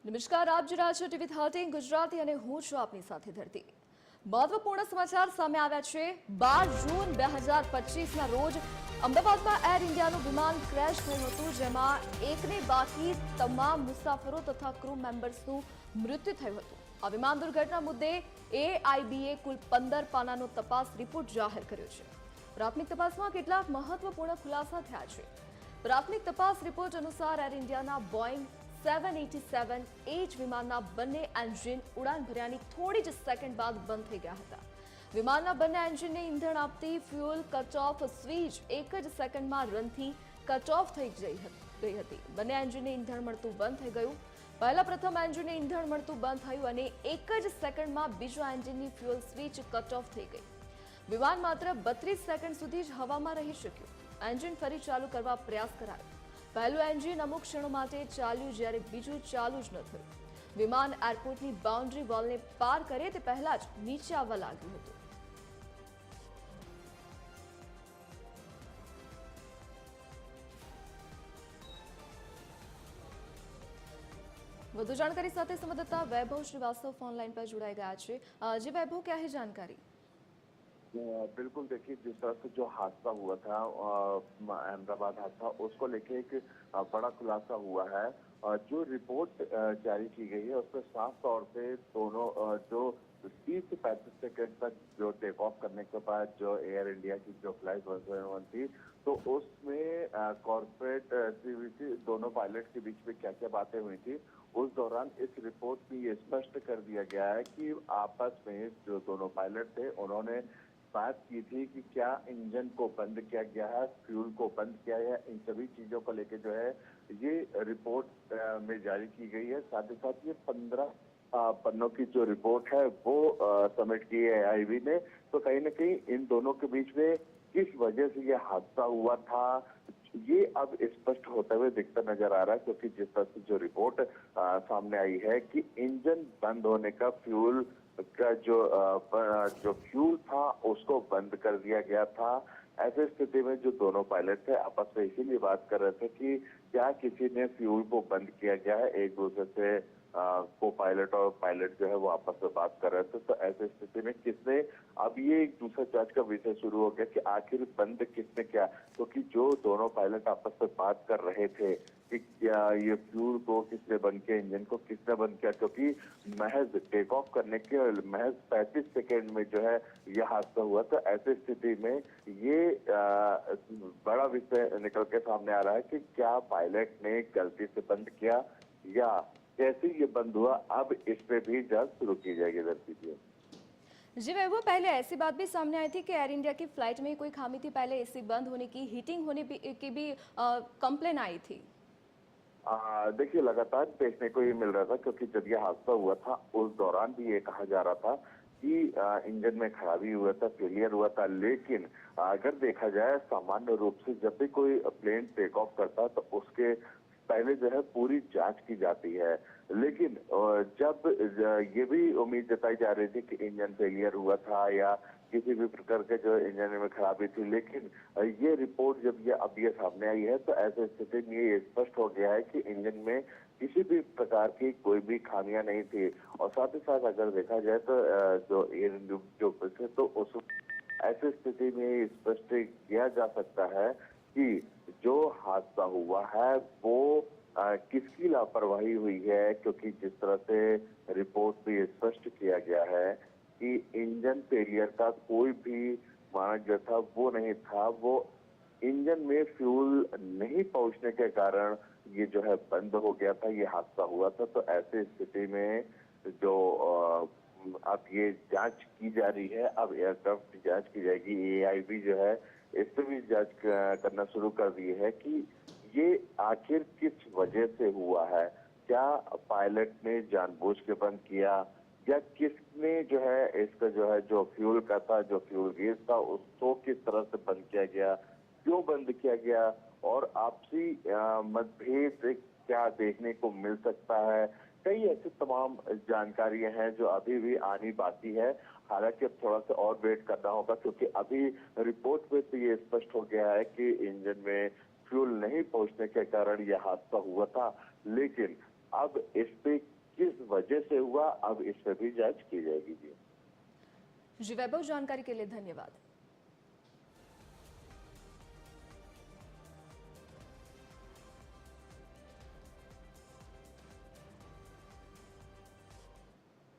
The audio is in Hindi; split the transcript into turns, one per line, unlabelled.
નમસ્કાર, આપ જોઈ રહ્યા છો ટીવી 13 ગુજરાતી અને હું છું આપની સાથે ધરતી. મહત્વપૂર્ણ સમાચાર સામે આવ્યા છે. 12 જૂન 2025ના રોજ અમદાવાદમાં એર ઇન્ડિયાનું વિમાન ક્રેશ થયું હતું, જેમાં એકને બાકી તમામ મુસાફરો તથા ક્રૂ મેમ્બર્સનું મૃત્યુ થયું હતું. આ વિમાન દુર્ઘટના મુદ્દે એઆઈબીએ કુલ 15 પાનાનો તપાસ રિપોર્ટ જાહેર કર્યો છે. પ્રાથમિક તપાસમાં કેટલાક મહત્વપૂર્ણ ખુલાસા થયા છે. પ્રાથમિક તપાસ રિપોર્ટ અનુસાર એર ઇન્ડિયાના બોઇંગ 787 વિમાનના બંને એન્જિન ઉડાન ભર્યાની થોડી જ સેકન્ડ બાદ બંધ થઈ ગયા હતા. વિમાનના બંને એન્જિનને ઈંધણ આપતી ફ્યુઅલ કટ ઓફ સ્વિચ એક જ સેકન્ડમાં રનથી કટ ઓફ થઈ ગઈ હતી. બંને એન્જિનને ઈંધણ મળતું બંધ થઈ ગયું. પહેલા પ્રથમ એન્જિનને ઈંધણ મળતું બંધ થયું અને એક જ સેકન્ડમાં બીજા એન્જિનની ફ્યુઅલ સ્વિચ કટ ઓફ થઈ ગઈ. વિમાન માત્ર 32 સેકન્ડ સુધી જ હવામાં રહી શક્યું. એન્જિન ફરી ચાલુ કરવા પ્રયાસ કરાયો. પહેલું એન્જિન અમુક ક્ષણો માટે ચાલ્યું, જ્યારે બીજું ચાલુ જ ન થયું. વિમાન એરપોર્ટની બાઉન્ડ્રી વોલને પાર કરે તે પહેલા જ નીચે આવવા લાગ્યું હતું. વધુ जानकारी સાથે સંવાદદાતા વૈભવ શ્રીવાસ્તવ फोन लाइन पर जुड़ाई गया है. जी वैभव, क्या है जानकारी?
बिल्कुल, देखिए, जिस तरह से जो हादसा हुआ था, अहमदाबाद हादसा, उसको लेके एक बड़ा खुलासा हुआ है. जो रिपोर्ट जारी की गई है उसमें साफ तौर पे दोनों जो 30 से 35 सेकंड तक जो टेक ऑफ करने के बाद जो एयर इंडिया की जो फ्लाइट 171 थी, तो उसमें कॉर्पोरेट एक्टिविटी दोनों पायलट के बीच में क्या क्या बातें हुई थी, उस दौरान इस रिपोर्ट में ये स्पष्ट कर दिया गया है कि आपस में जो दोनों पायलट थे उन्होंने बात की थी कि क्या इंजन को बंद किया गया है, फ्यूल को बंद किया है. इन सभी चीजों को लेकर जो है ये रिपोर्ट में जारी की गई है. साथ ही साथ ये 15 पन्नों की जो रिपोर्ट है वो सबमिट की है एआईबी ने. तो कहीं ना कहीं इन दोनों के बीच में किस वजह से ये हादसा हुआ था, ये अब स्पष्ट होते हुए दिखता नजर आ रहा है. क्योंकि जिस तरह से जो रिपोर्ट सामने आई है कि इंजन बंद होने का फ्यूल का जो फ्यूल था उसको बंद कर दिया गया था. ऐसे स्थिति में जो दोनों पायलट थे आपस में इसीलिए बात कर रहे थे कि क्या किसी ने फ्यूल को बंद किया गया है. एक दूसरे से को पायलट और पायलट जो है वो आपस में बात कर रहे थे. तो ऐसे स्थिति में किसने, अब ये एक दूसरा जांच का विषय शुरू हो गया कि आखिर बंद किसने किया. क्योंकि जो दोनों पायलट आपस में बात कर रहे थे कि क्या ये फ्यूल को किसने बंद किया, इंजन को किसने बंद किया, क्योंकि महज टेक ऑफ करने के महज 35 सेकेंड में जो है यह हादसा हुआ. तो ऐसी स्थिति में ये बड़ा विषय निकल के सामने आ रहा है कि क्या पायलट ने गलती से बंद किया या कैसे ये बंद हुआ. अब इस पे भी जांच शुरू की जाएगी. दर्शक
जी वैभव, पहले ऐसी बात भी सामने आई थी कि एयर इंडिया की फ्लाइट में कोई खामी थी. पहले एसी बंद होने की, हीटिंग होने की भी कंप्लेन आई थी.
देखिए, लगातार देखने को ये मिल रहा था. क्योंकि जब ये हादसा हुआ था उस दौरान भी ये कहा जा रहा था कि इंजन में खराबी हुआ था, फेलियर हुआ था. लेकिन अगर देखा जाए सामान्य रूप से जब भी कोई प्लेन टेक ऑफ करता है तो उसके पहले जो है पूरी जांच की जाती है. लेकिन जब ये भी उम्मीद जताई जा रही थी कि इंजन फेलियर हुआ था या किसी भी प्रकार के जो इंजन में खराबी थी, लेकिन ये रिपोर्ट जब ये सामने आई है तो ऐसे स्थिति में ये स्पष्ट हो गया है कि इंजन में किसी भी प्रकार की कोई भी खामियां नहीं थी. और साथ ही साथ अगर देखा जाए तो जो एयर जो तो उस ऐसी स्थिति में स्पष्ट किया जा सकता है कि जो हादसा हुआ है वो किसकी लापरवाही हुई है. क्योंकि जिस तरह से रिपोर्ट में स्पष्ट किया गया है कि इंजन फेलियर का कोई भी मानक जो था वो नहीं था. वो इंजन में फ्यूल नहीं पहुंचने के कारण ये जो है बंद हो गया था, ये हादसा हुआ था. तो ऐसे स्थिति में जो अब ये जांच की जा रही है, अब एयरक्राफ्ट की जांच की जाएगी. एआईबी जो है इस पर भी जांच करना शुरू कर दी है कि ये आखिर किस वजह से हुआ है. क्या पायलट ने जानबूझ के बंद किया या किसने जो है इसका जो है जो फ्यूल का था, जो फ्यूल गैस था, उसको किस तरह से बंद किया गया, क्यों बंद किया गया. और आपसी मतभेद क्या देखने को मिल सकता है. कई ऐसी तमाम जानकारियां हैं जो अभी भी आनी बाकी है. हालांकि अब थोड़ा सा और वेट करना होगा क्योंकि अभी रिपोर्ट में तो ये स्पष्ट हो गया है कि इंजन में फ्यूल नहीं पहुंचने के कारण यह हादसा हुआ था. लेकिन अब इस पे कैसे हुआ, अब इस पर भी जांच की जाएगी जी।
जी वैभव, जानकारी के लिए धन्यवाद।